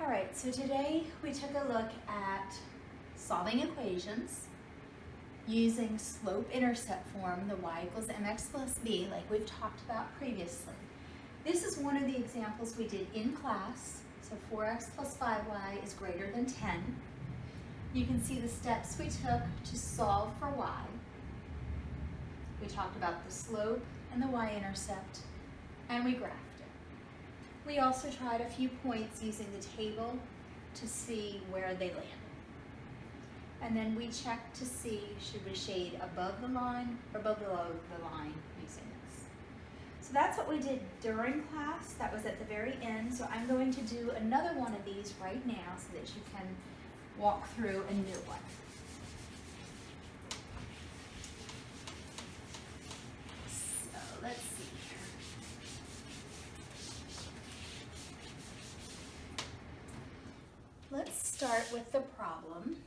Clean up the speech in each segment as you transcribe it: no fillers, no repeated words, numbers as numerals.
All right, so today we took a look at solving equations using slope-intercept form, the y equals mx plus b, like we've talked about previously. This is one of the examples we did in class. So 4x plus 5y is greater than 10. You can see the steps we took to solve for y. We talked about the slope and the y-intercept, and we graphed it. We also tried a few points using the table to see where they landed. And then we checked to see should we shade above the line or below the line using this. So that's what we did during class. That was at the very end. So I'm going to do another one of these right now so that you can walk through a new one. So let's see here. Let's start with the problem.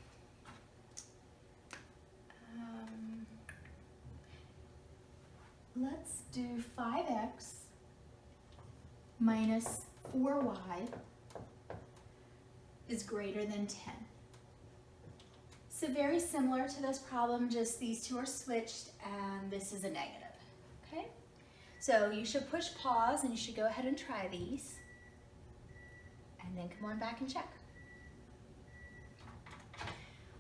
Let's do 5x minus 4y is greater than 10. So very similar to this problem, just these two are switched and this is a negative, okay? So you should push pause and you should go ahead and try these and then come on back and check.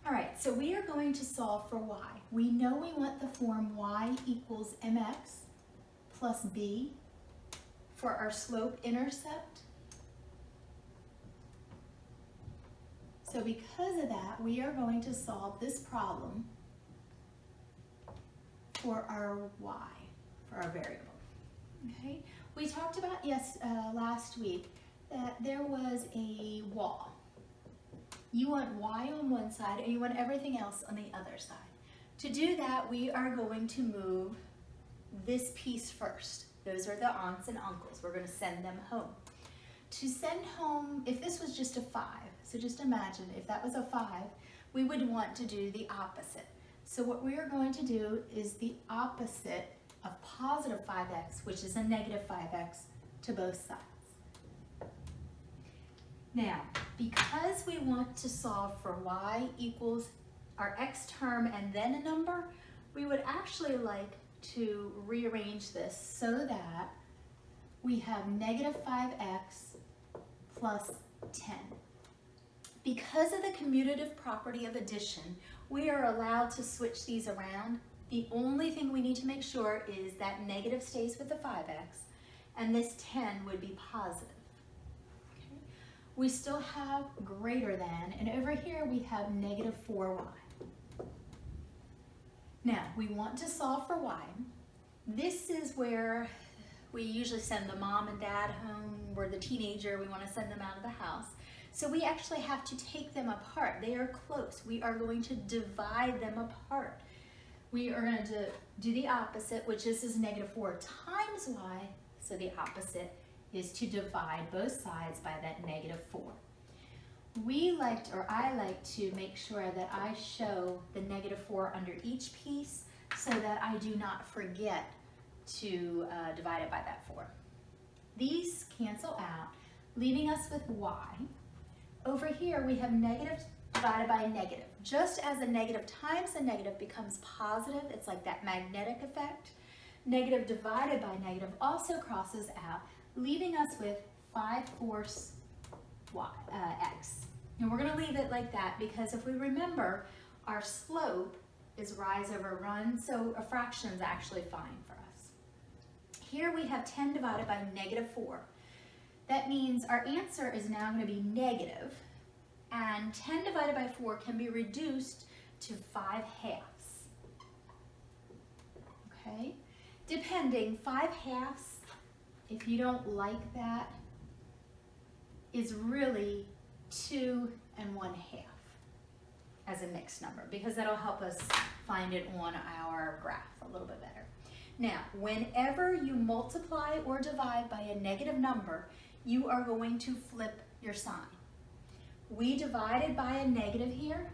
All right, so we are going to solve for y. We know we want the form y equals mx plus b for our slope-intercept. So because of that, we are going to solve this problem for our y, for our variable, okay? We talked about last week that there was a wall. You want y on one side and you want everything else on the other side. To do that, we are going to move this piece first. Those are the aunts and uncles. We're going to send them home. To send home, if this was just a 5, so just imagine if that was a 5, we would want to do the opposite. So what we are going to do is the opposite of positive 5x, which is a negative 5x, to both sides. Now, because we want to solve for y equals our x term and then a number, we would actually like to rearrange this so that we have negative 5x plus 10. Because of the commutative property of addition, we are allowed to switch these around. The only thing we need to make sure is that negative stays with the 5x and this 10 would be positive. We still have greater than, and over here we have negative 4y. Now, we want to solve for y. This is where we usually send the mom and dad home. We're the teenager, we want to send them out of the house. So we actually have to take them apart. They are close. We are going to divide them apart. We are going to do the opposite, which is negative 4 times y, so the opposite is to divide both sides by that negative 4. I like to make sure that I show the negative 4 under each piece so that I do not forget to divide it by that 4. These cancel out, leaving us with y. Over here we have negative divided by negative. Just as a negative times a negative becomes positive, it's like that magnetic effect, negative divided by negative also crosses out, leaving us with 5/4 x. And we're going to leave it like that because if we remember, our slope is rise over run, so a fraction is actually fine for us. Here we have 10 divided by negative 4. That means our answer is now going to be negative, and 10 divided by 4 can be reduced to 5/2. Okay? Depending, 5/2, if you don't like that, is really 2 1/2 as a mixed number because that'll help us find it on our graph a little bit better. Now, whenever you multiply or divide by a negative number, you are going to flip your sign. We divided by a negative here,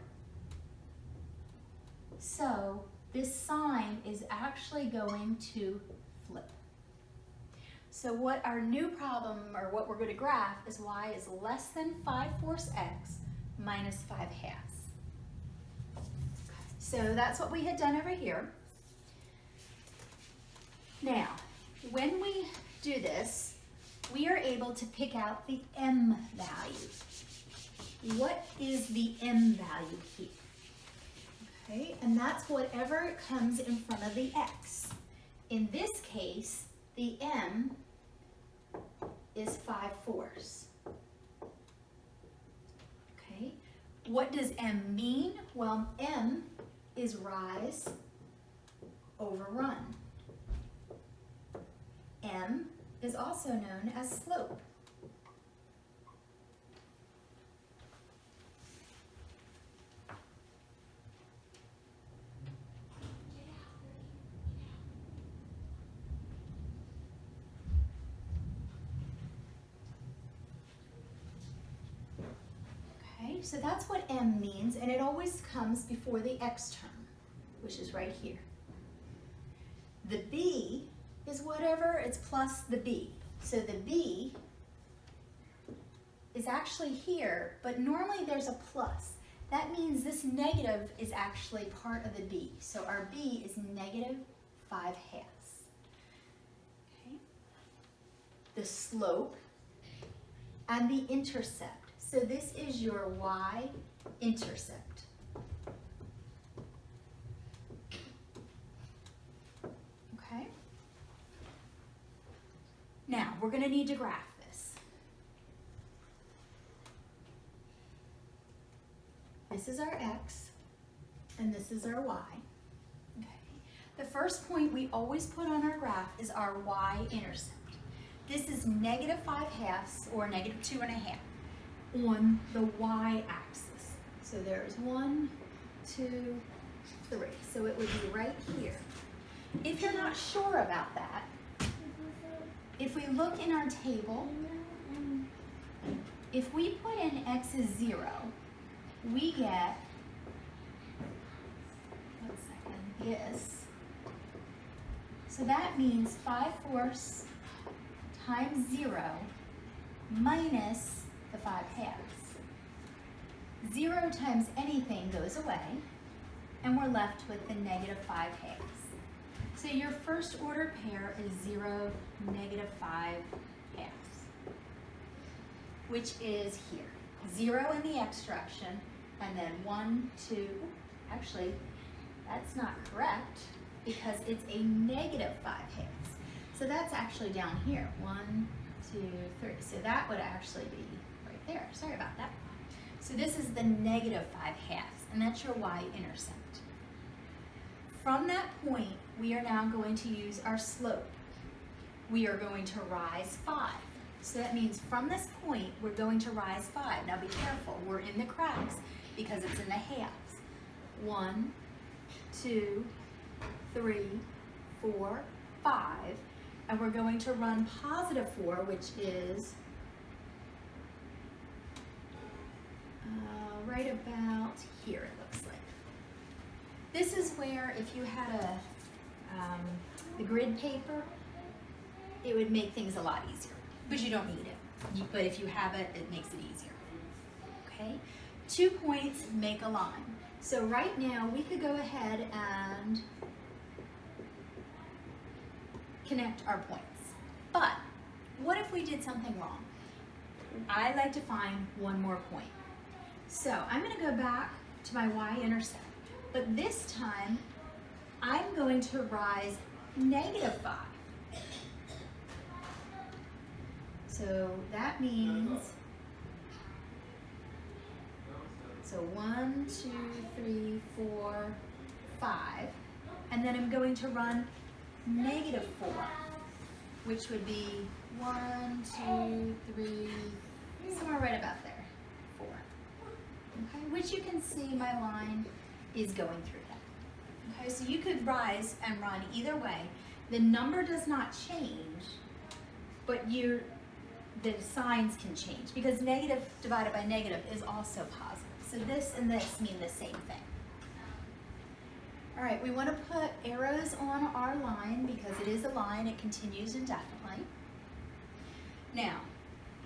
so this sign is actually going to flip. So what our new problem, or what we're going to graph, is y is less than 5/4 x minus 5/2. So that's what we had done over here. Now, when we do this, we are able to pick out the m value. What is the m value here? Okay, and that's whatever comes in front of the x. In this case, the m is 5/4. Okay, what does m mean? Well, m is rise over run. M is also known as slope. Okay, so that's what m means, and it always comes before the x term, which is right here. The b is whatever, it's plus the b. So the b is actually here, but normally there's a plus. That means this negative is actually part of the b. So our b is negative 5/2. Okay. The slope and the intercept. So this is your y-intercept. Okay. Now, we're going to need to graph this. This is our x, and this is our y. Okay. The first point we always put on our graph is our y-intercept. This is negative 5/2 or negative 2.5 on the y-axis. So there's 1, 2, 3. So it would be right here. If you're not sure about that, if we look in our table, if we put in x is 0, we get, this. So that means 5/4 times 0 minus the 5/2. 0 times anything goes away, and we're left with the negative 5/2. So your first order pair is 0, negative 5/2, which is here. 0 in the x direction, and then 1, 2, actually, that's not correct because it's a negative 5/2. So that's actually down here, 1, 2, 3. So that would actually be right there. Sorry about that. So this is the negative 5/2, and that's your y-intercept. From that point, we are now going to use our slope. We are going to rise 5. So that means from this point, we're going to rise 5. Now be careful, we're in the cracks because it's in the halves. 1, 2, 3, 4, 5, and we're going to run positive 4, which is right about here, it looks like. This is where if you had the grid paper, it would make things a lot easier, but you don't need it. But if you have it, it makes it easier. Okay, 2 points make a line. So right now we could go ahead and connect our points. But what if we did something wrong? I like to find one more point. So I'm going to go back to my y-intercept, but this time I'm going to rise negative 5. So that means, so 1, 2, 3, 4, 5, and then I'm going to run negative 4, which would be 1, 2, 3, somewhere right about there, 4. Okay, which you can see my line is going through that. Okay, so you could rise and run either way. The number does not change, but the signs can change because negative divided by negative is also positive. So this and this mean the same thing. All right, we want to put arrows on our line because it is a line, it continues indefinitely. Now,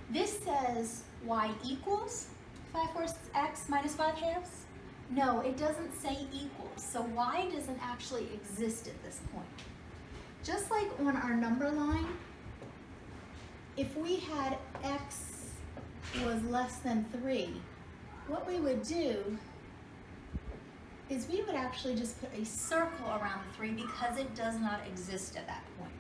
this says y equals 5/4 x minus 5/2. No, it doesn't say equals, so y doesn't actually exist at this point. Just like on our number line, if we had x was less than 3, what we would do is we would actually just put a circle around the 3 because it does not exist at that point.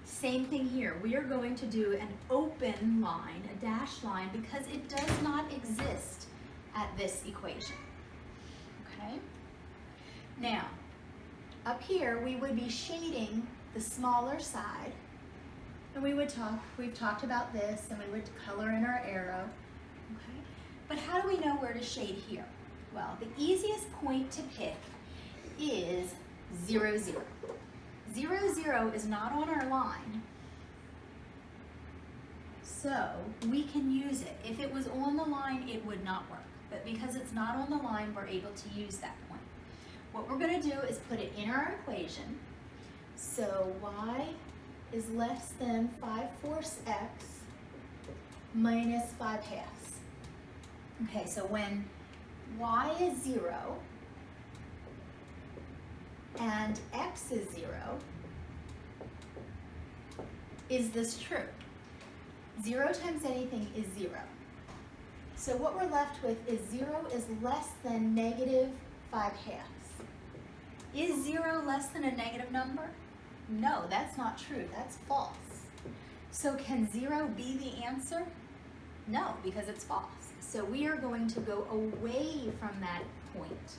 Same thing here. We are going to do an open line, a dashed line, because it does not exist at this equation. Okay? Now, up here we would be shading the smaller side, and we've talked about this, and we would color in our arrow. Okay? But how do we know where to shade here? Well, the easiest point to pick is 0, 0. 0, 0 is not on our line, so we can use it. If it was on the line, it would not work. But because it's not on the line, we're able to use that point. What we're going to do is put it in our equation. So y is less than 5/4 x minus 5/2. Okay, so when y is 0 and x is 0, is this true? 0 times anything is 0. So what we're left with is 0 is less than negative 5/2. Is 0 less than a negative number? No, that's not true. That's false. So can 0 be the answer? No, because it's false. So we are going to go away from that point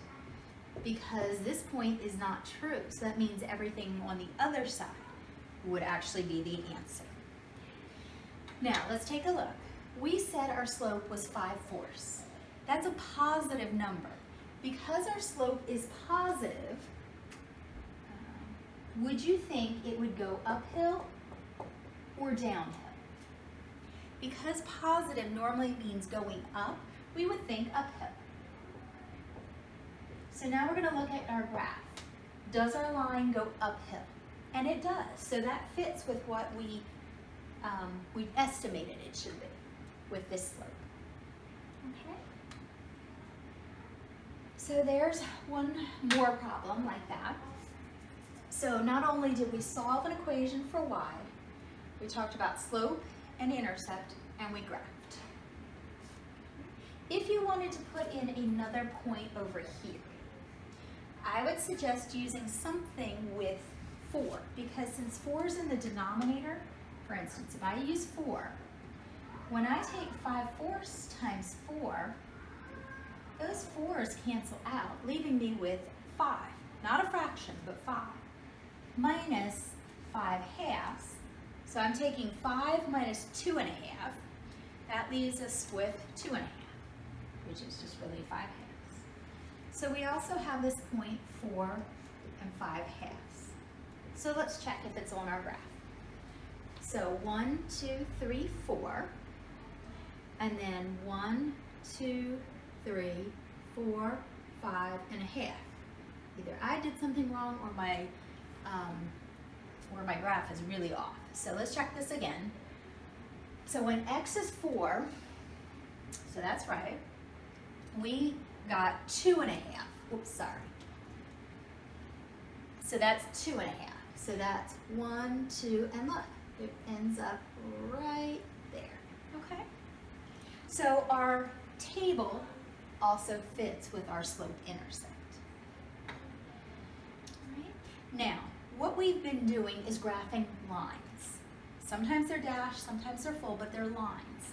because this point is not true. So that means everything on the other side would actually be the answer. Now, let's take a look. We said our slope was 5/4. That's a positive number. Because our slope is positive, would you think it would go uphill or downhill? Because positive normally means going up, we would think uphill. So now we're going to look at our graph. Does our line go uphill? And it does. So that fits with what we estimated it should be with this slope. Okay. So there's one more problem like that. So not only did we solve an equation for y, we talked about slope and intercept, and we graphed. If you wanted to put in another point over here, I would suggest using something with 4, because since 4 is in the denominator, for instance, if I use 4, when I take 5/4 times 4, those 4's cancel out, leaving me with 5, not a fraction, but 5, minus 5/2. So I'm taking 5 minus 2 1/2. That leaves us with 2 1/2, which is just really 5/2. So we also have this point 4 and 5/2. So let's check if it's on our graph. So 1, 2, 3, 4, and then 1, 2, 3, 4, 5.5. Either I did something wrong or my graph is really off. So let's check this again. So when x is 4, so that's right, we got 2 1/2. Oops, sorry. So that's 2 1/2. So that's 1, 2, and look, it ends up right there. Okay. So our table also fits with our slope intercept. All right. Now, what we've been doing is graphing lines. Sometimes they're dashed, sometimes they're full, but they're lines.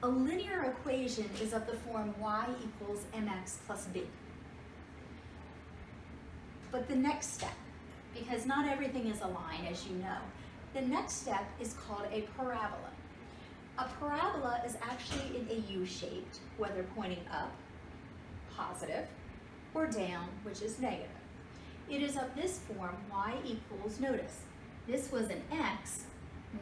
A linear equation is of the form y equals mx plus b. But the next step, because not everything is a line, as you know, the next step is called a parabola. A parabola is actually in a U-shaped, whether pointing up, positive, or down, which is negative. It is of this form, y equals, notice, this was an x,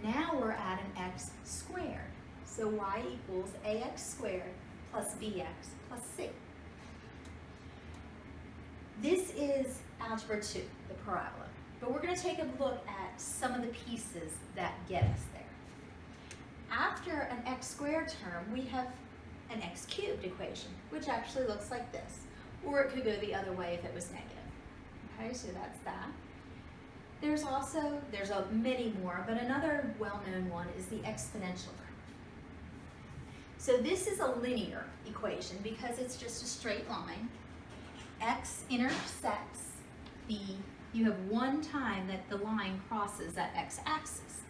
now we're at an x squared. So y equals ax squared plus bx plus c. This is algebra 2, the parabola. But we're going to take a look at some of the pieces that get us there. x squared term, we have an x cubed equation, which actually looks like this. Or it could go the other way if it was negative. Okay, so that's that. There's many more, but another well-known one is the exponential curve. So this is a linear equation because it's just a straight line. X intersects you have one time that the line crosses that x-axis.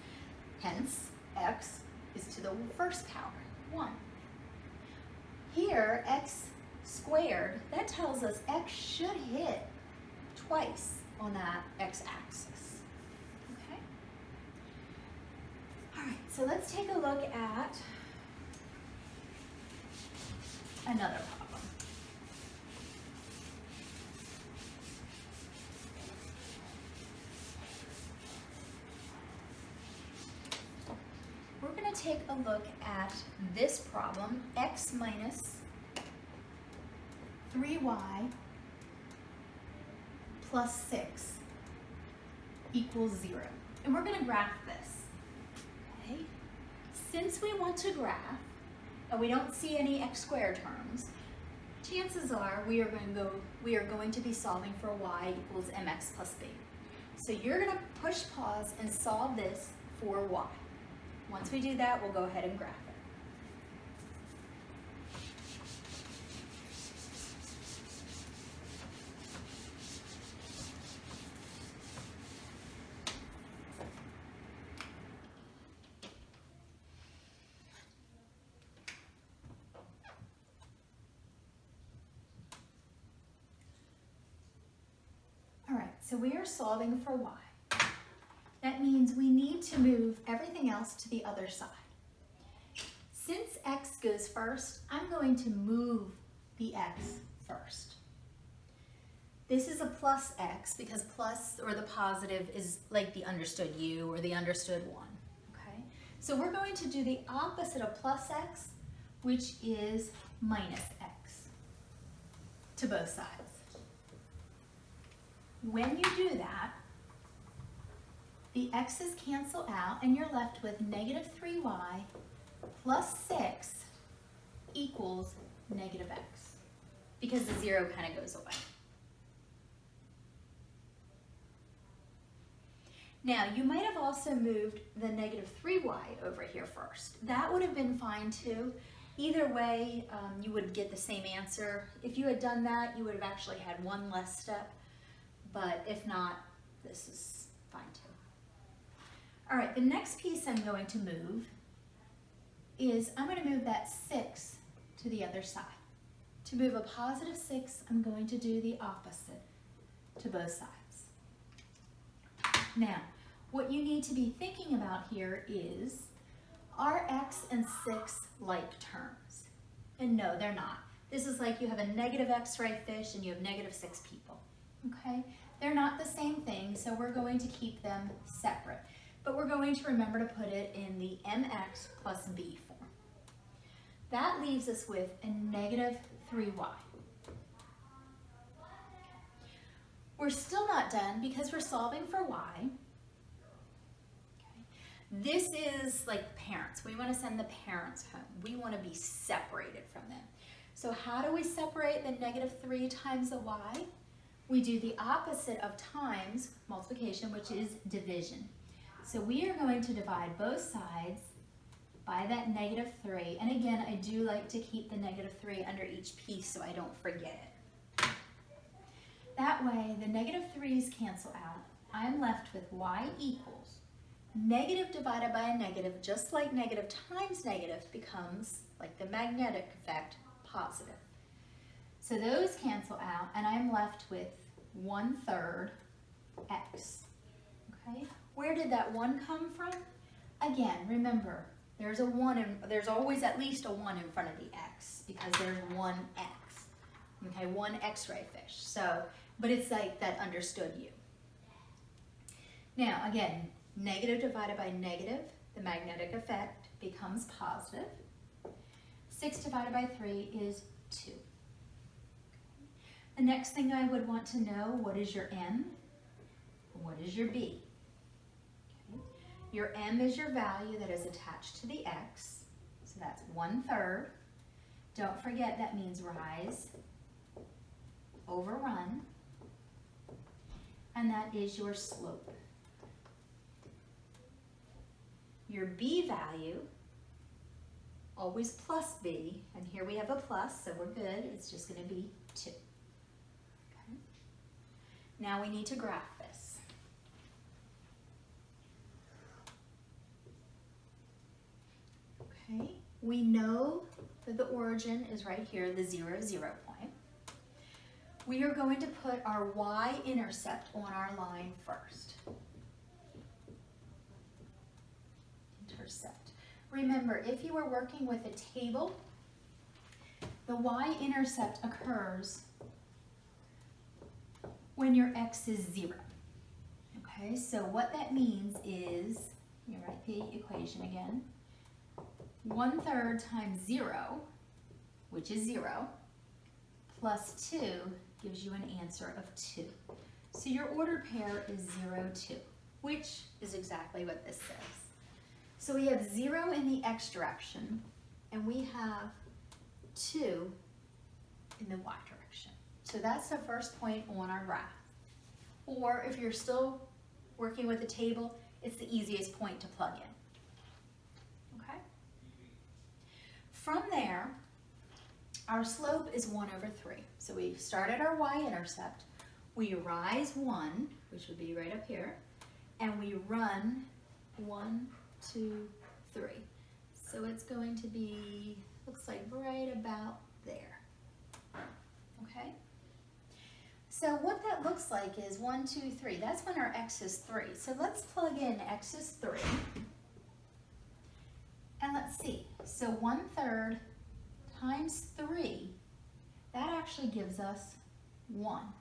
Hence, x is to the first power, 1. Here, x squared, that tells us x should hit twice on that x-axis. Okay? All right, so let's take a look at another problem. We're going to take a look at this problem, x minus 3y plus 6 equals 0. And we're going to graph this. Okay? Since we want to graph, and we don't see any x squared terms, chances are we are going to be solving for y equals mx plus b. So you're going to push pause and solve this for y. Once we do that, we'll go ahead and graph it. All right, so we are solving for y. That means we need to move everything else to the other side. Since x goes first, I'm going to move the x first. This is a plus x because plus or the positive is like the understood u or the understood 1. Okay? So we're going to do the opposite of plus x, which is minus x to both sides. When you do that, the x's cancel out and you're left with negative 3y plus 6 equals negative x because the 0 kind of goes away. Now, you might have also moved the negative 3y over here first. That would have been fine too. Either way, you would get the same answer. If you had done that, you would have actually had one less step, but if not, this is fine too. All right, the next piece I'm going to move is I'm going to move that 6 to the other side. To move a positive 6, I'm going to do the opposite to both sides. Now, what you need to be thinking about here is, are x and 6 like terms? And no, they're not. This is like you have a negative x ray fish and you have negative 6 people, okay? They're not the same thing, so we're going to keep them separate. But we're going to remember to put it in the mx plus b form. That leaves us with a negative 3y. We're still not done because we're solving for y. Okay. This is like parents. We want to send the parents home. We want to be separated from them. So how do we separate the negative 3 times the y? We do the opposite of times, multiplication, which is division. So we are going to divide both sides by that negative 3. And again, I do like to keep the negative 3 under each piece so I don't forget it. That way, the negative 3's cancel out. I'm left with y equals negative divided by a negative, just like negative times negative becomes, like the magnetic effect, positive. So those cancel out, and I'm left with 1/3 x. Okay? Where did that 1 come from? Again, remember, there's always at least a 1 in front of the x because there's 1x. Okay, 1 x-ray fish. So, but it's like that understood u. Now, again, negative divided by negative, the magnetic effect becomes positive. 6 divided by 3 is 2. The next thing I would want to know, what is your m? What is your b? Okay. Your m is your value that is attached to the x. So that's 1/3. Don't forget that means rise over run. And that is your slope. Your b value, always plus b, and here we have a plus, so we're good. It's just going to be 2. Okay. Now we need to graph this. Okay, we know that the origin is right here, the 0, 0 point. We are going to put our y-intercept on our line first. Intercept. Remember, if you were working with a table, the y-intercept occurs when your x is 0. Okay, so what that means is, let me write the equation again, 1/3 times 0, which is 0, plus 2 gives you an answer of 2. So your ordered pair is 0, 2, which is exactly what this says. So we have 0 in the x direction, and we have 2 in the y direction. So that's the first point on our graph. Or if you're still working with a table, it's the easiest point to plug in. Okay? From there, our slope is 1/3. So we started our y-intercept, we rise 1, which would be right up here, and we run 1, 2, 3. So it's going to be, looks like right about there. Okay? So what that looks like is 1, 2, 3. That's when our x is 3. So let's plug in x is 3. And let's see. So 1/3 times 3, that actually gives us 1.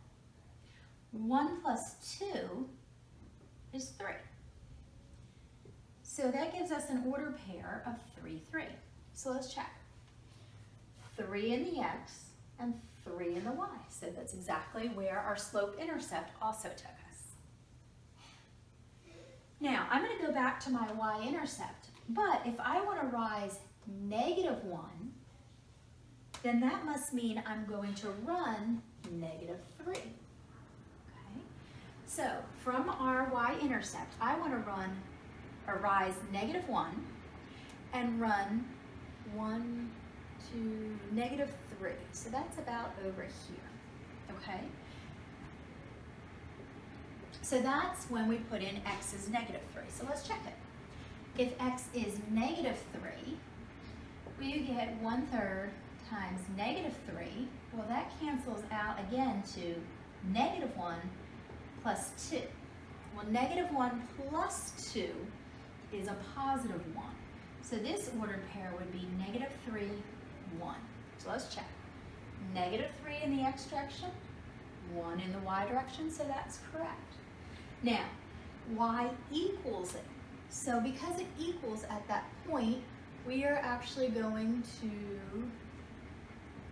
1 plus 2 is 3. So that gives us an order pair of 3, 3. So let's check. 3 in the x and 3 in the y. So that's exactly where our slope-intercept also took us. Now, I'm going to go back to my y-intercept, but if I want to rise -1, then that must mean I'm going to run -3. Okay? So from our y-intercept, I want to run or rise -1 and run 1, 2, -3. So that's about over here. Okay? So that's when we put in x is -3. So let's check it. If x is -3, we get 1/3 times -3. Well, that cancels out again to -1 plus 2. Well, -1 plus 2 is a positive 1. So this ordered pair would be -3, 1. So let's check. -3 in the x direction, 1 in the y direction, so that's correct. Now, y equals it. So because it equals at that point, we are actually going to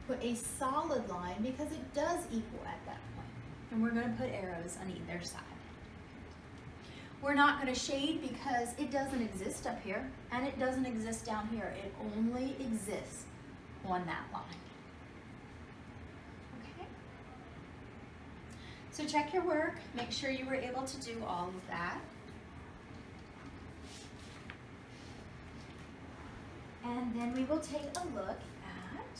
put a solid line because it does equal at that point. And we're going to put arrows on either side. We're not going to shade because it doesn't exist up here and it doesn't exist down here. It only exists on that line. Okay? So check your work. Make sure you were able to do all of that. And then we will take a look at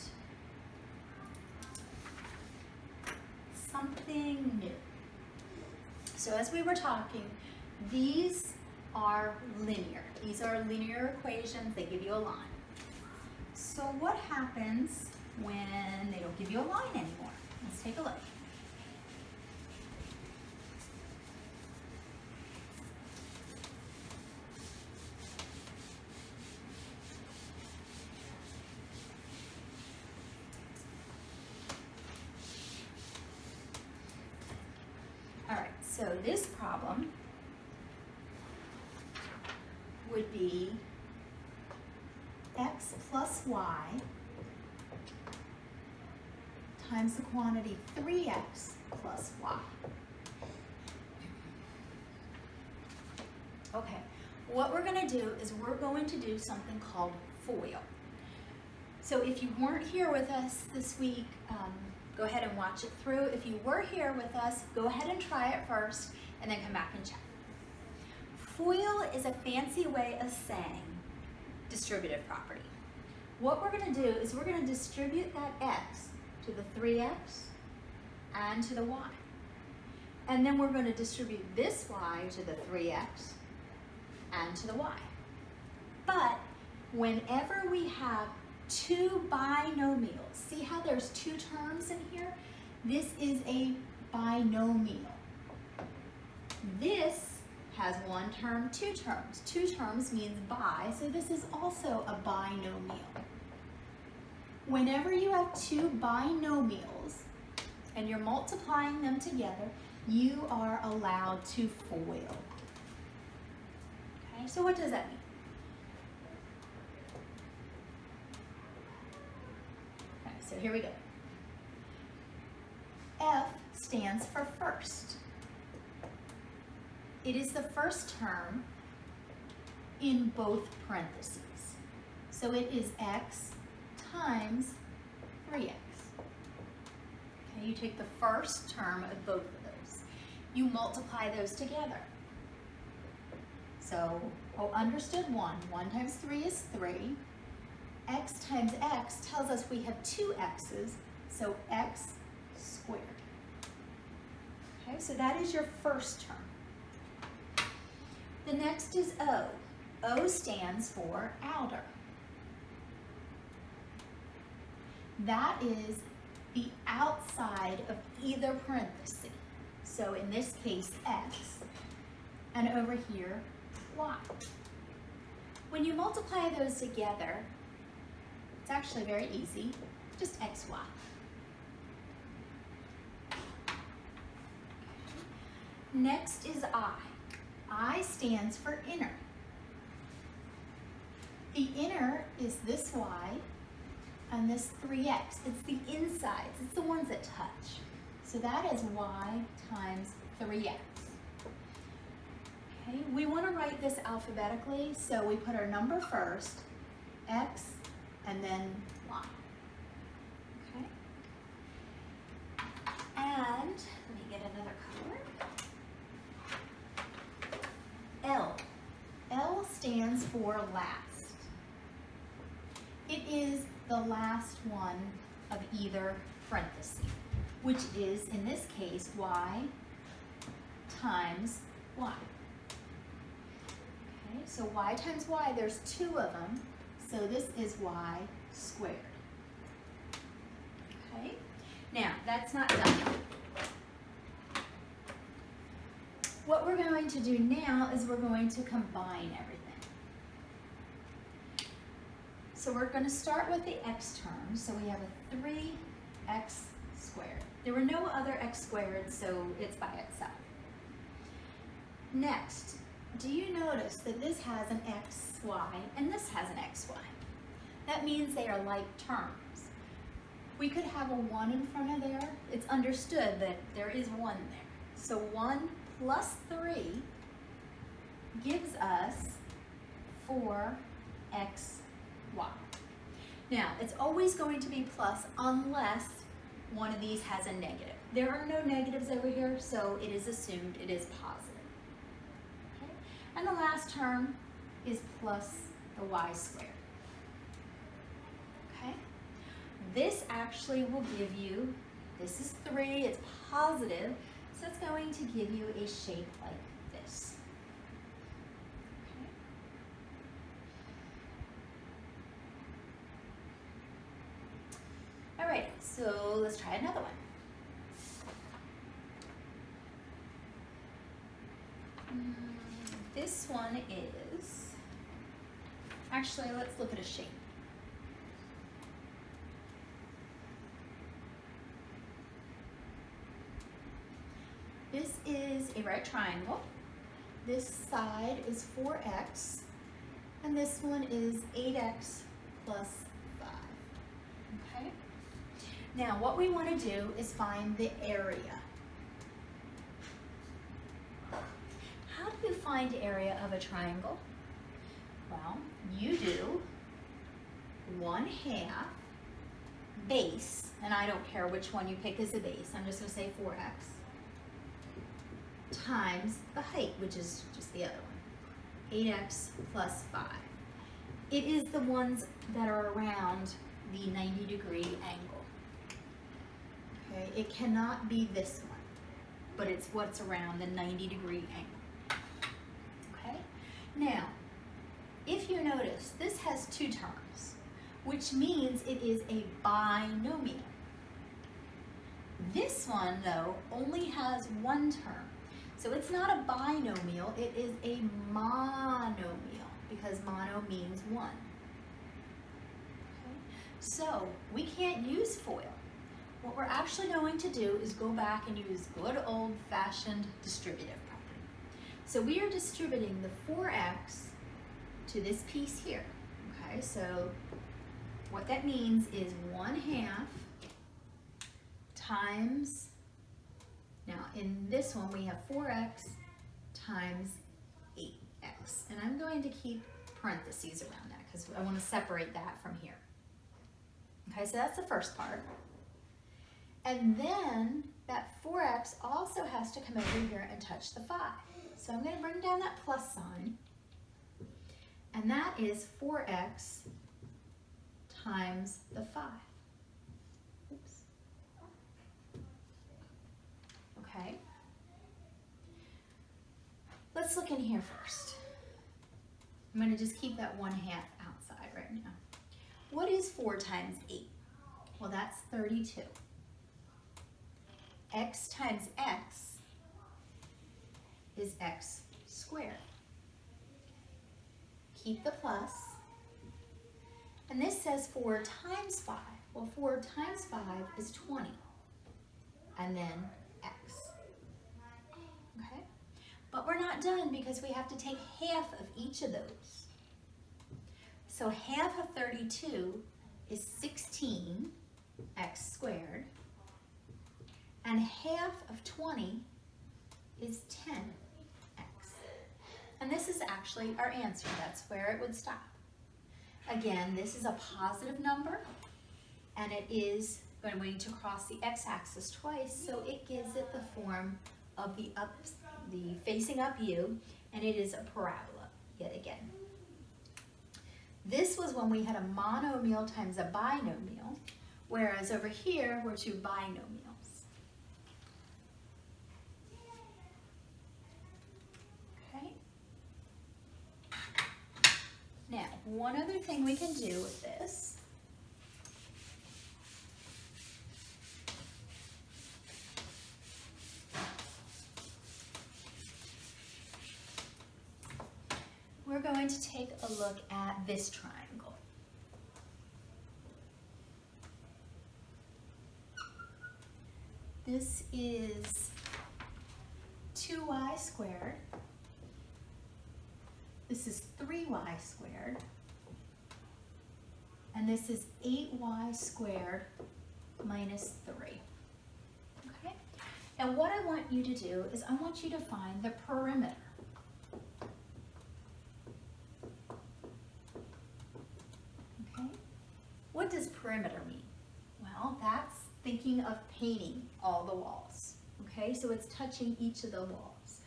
something new. So as we were talking, these are linear. These are linear equations. They give you a line. So what happens when they don't give you a line anymore? Let's take a look. All right, so this problem would be x plus y times the quantity 3x plus y. Okay, what we're going to do is we're going to do something called FOIL. So if you weren't here with us this week, go ahead and watch it through. If you were here with us, go ahead and try it first and then come back and check. FOIL is a fancy way of saying distributive property. What we're going to do is we're going to distribute that x to the 3x and to the y. And then we're going to distribute this y to the 3x and to the y. But whenever we have two binomials, see how there's two terms in here? This is a binomial. This has one term, two terms. Two terms means bi, so this is also a binomial. Whenever you have two binomials and you're multiplying them together, you are allowed to FOIL. Okay, so what does that mean? Okay, so here we go. F stands for first. It is the first term in both parentheses. So it is x times 3x. Okay, you take the first term of both of those. You multiply those together. So, understood 1. 1 times 3 is 3. X times x tells us we have two x's, so x squared. Okay, so that is your first term. The next is O. O stands for outer. That is the outside of either parenthesis. So in this case, x, and over here, y. When you multiply those together, it's actually very easy, just xy. Next is I. I stands for inner. The inner is this y and this 3x. It's the insides, it's the ones that touch. So that is y times 3x. Okay, we want to write this alphabetically, so we put our number first, x, and then y. Okay? And let me get another color. L. L stands for last. It is the last one of either parenthesis, which is, in this case, y times y. Okay, so y times y, there's two of them, so this is y squared. Okay, now that's not done. What we're going to do now is we're going to combine everything. So we're going to start with the x term. So we have a 3x squared. There were no other x squared, so it's by itself. Next, do you notice that this has an xy and this has an xy? That means they are like terms. We could have a 1 in front of there. It's understood that there is 1 there. So 1 plus 3 gives us 4xy. Now, it's always going to be plus unless one of these has a negative. There are no negatives over here, so it is assumed it is positive. Okay? And the last term is plus the y squared. Okay? This actually will give you, this is 3, it's positive, so it's going to give you a shape like this. Okay. All right, so let's try another one. This one is, actually, let's look at a shape. This is a right triangle. This side is 4x, and this one is 8x plus 5. Okay? Now, what we want to do is find the area. How do you find area of a triangle? Well, you do 1/2 base, and I don't care which one you pick as a base, I'm just going to say 4x, times the height, which is just the other one, 8x plus 5. It is the ones that are around the 90-degree angle. Okay, it cannot be this one, but it's what's around the 90-degree angle. Okay, now, if you notice, this has 2 terms, which means it is a binomial. This one, though, only has 1 term. So it's not a binomial, it is a monomial, because mono means 1. Okay? So we can't use FOIL. What we're actually going to do is go back and use good old-fashioned distributive property. So we are distributing the 4x to this piece here. Okay, so what that means is 1/2 times, now in this one we have 4x times 8x. And I'm going to keep parentheses around that because I want to separate that from here. Okay, so that's the first part. And then that 4x also has to come over here and touch the 5. So I'm going to bring down that plus sign. And that is 4x times the 5. Oops. Okay. Let's look in here first. I'm going to just keep that 1/2 outside right now. What is 4 times 8? Well, that's 32. X times x is x squared. Keep the plus. And this says 4 times 5. Well, 4 times 5 is 20. And then x. Okay? But we're not done because we have to take half of each of those. So half of 32 is 16x squared. And half of 20 is 10x. And this is actually our answer. That's where it would stop. Again, this is a positive number, and it is going to cross the x-axis twice, so it gives it the form of the facing up u, and it is a parabola, yet again. This was when we had a monomial times a binomial, whereas over here we're 2 binomials. Now, one other thing we can do with this we're going to take a look at this triangle. This is 2y squared. This is 3y squared, and this is 8y squared minus 3. Okay? And what I want you to do is I want you to find the perimeter. Okay? What does perimeter mean? Well, that's thinking of painting all the walls. Okay? So it's touching each of the walls.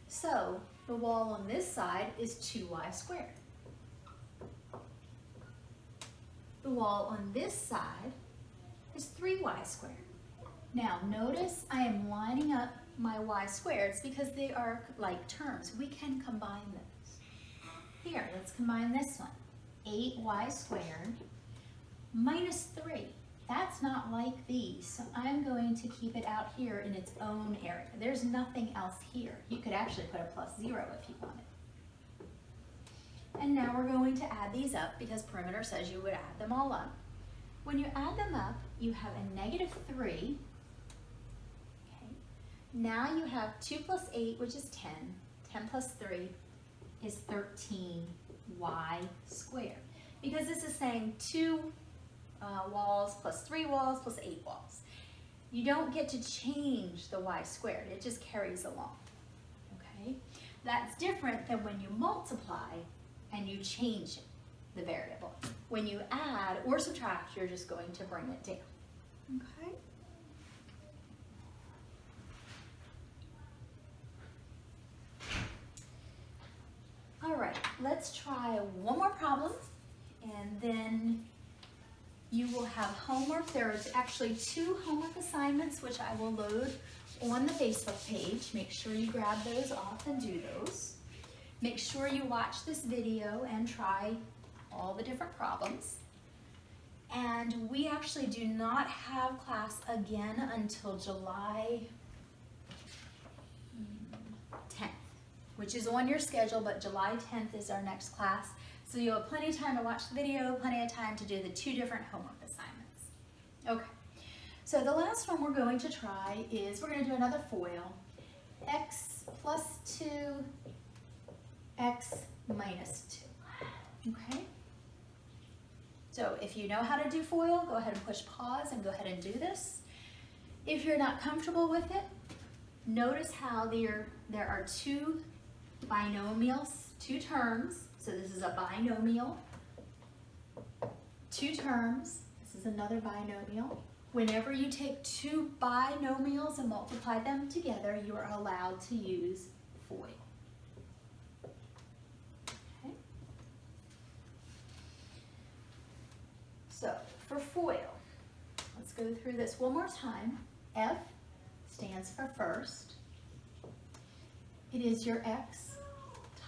So the wall on this side is 2y squared. The wall on this side is 3y squared. Now notice I am lining up my y squareds because they are like terms. We can combine those. Here, let's combine this one. 8y squared minus 3. That's not like these, so I'm going to keep it out here in its own area. There's nothing else here. You could actually put a +0 if you wanted. And now we're going to add these up because perimeter says you would add them all up. When you add them up, you have a -3. Okay. Now you have 2 plus 8, which is 10. 10 plus 3 is 13y squared. Because this is saying 2 walls plus 3 walls plus 8 walls. You don't get to change the y squared. It just carries along. Okay? That's different than when you multiply and you change it. the variable. When you add or subtract, you're just going to bring it down. Okay? All right, let's try one more problem, and then you will have homework. There are actually 2 homework assignments which I will load on the Facebook page. Make sure you grab those off and do those. Make sure you watch this video and try all the different problems. And we actually do not have class again until July 10th, which is on your schedule, but July 10th is our next class. So you'll have plenty of time to watch the video, plenty of time to do the 2 different homework assignments. Okay, so the last one we're going to try is, we're going to do another FOIL. X plus 2, X minus 2, okay? So if you know how to do FOIL, go ahead and push pause and go ahead and do this. If you're not comfortable with it, notice how there are 2 binomials, 2 terms. So this is a binomial, 2 terms. This is another binomial. Whenever you take 2 binomials and multiply them together, you are allowed to use FOIL. Okay. So for FOIL, let's go through this one more time. F stands for first. It is your x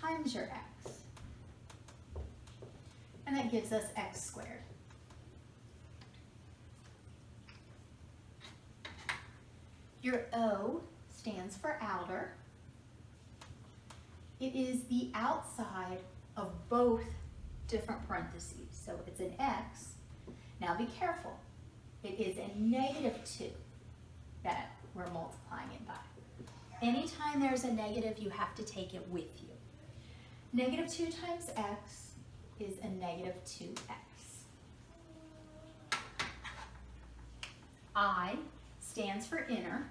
times your x. And that gives us x squared. Your O stands for outer. It is the outside of both different parentheses. So it's an x. Now be careful. It is a -2 that we're multiplying it by. Anytime there's a negative, you have to take it with you. -2 times x is a -2x. I stands for inner,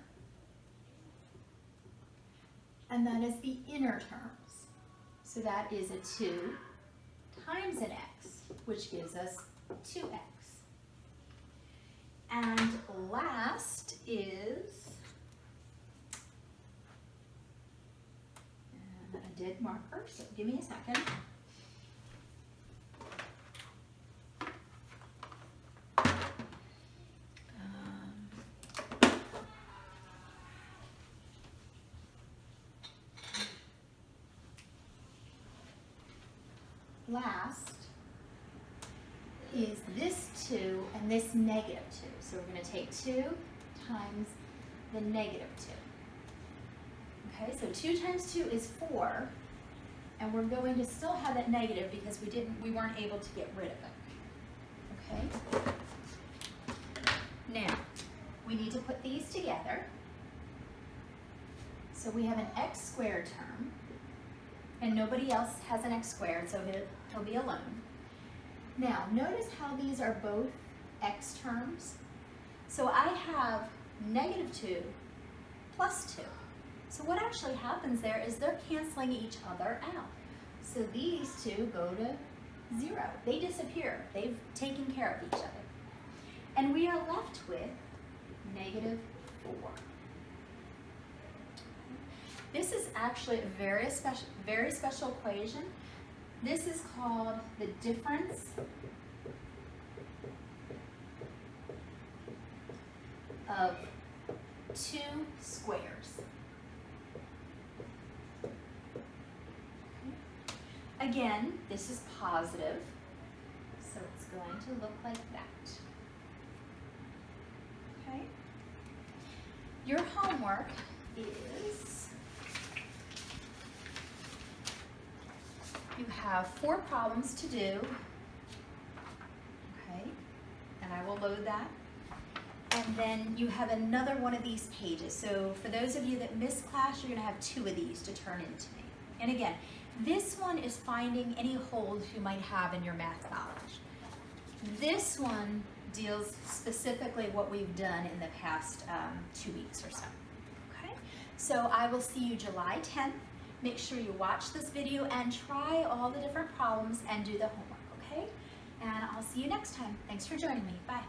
and that is the inner terms. So that is a 2 times an x, which gives us 2x. And last is, a dead marker, so give me a second. Last is this 2 and this -2. So we're going to take 2 times the -2. Okay, so 2 times 2 is 4, and we're going to still have that negative because we weren't able to get rid of it. Okay? Now, we need to put these together. So we have an x squared term, and nobody else has an x squared, so he'll be alone. Now, notice how these are both x terms. So I have -2 plus 2. So what actually happens there is they're canceling each other out. So these 2 go to 0. They disappear. They've taken care of each other. And we are left with -4. This is actually a very special equation. This is called the difference of 2 squares. Again, this is positive, so it's going to look like that. Okay? Your homework is, you have 4 problems to do, okay, and I will load that. And then you have another one of these pages. So for those of you that missed class, you're gonna have 2 of these to turn into me. And again, this one is finding any holes you might have in your math knowledge. This one deals specifically what we've done in the past 2 weeks or so, okay? So I will see you July 10th. Make sure you watch this video and try all the different problems and do the homework, okay? okay? And I'll see you next time. Thanks for joining me. Bye.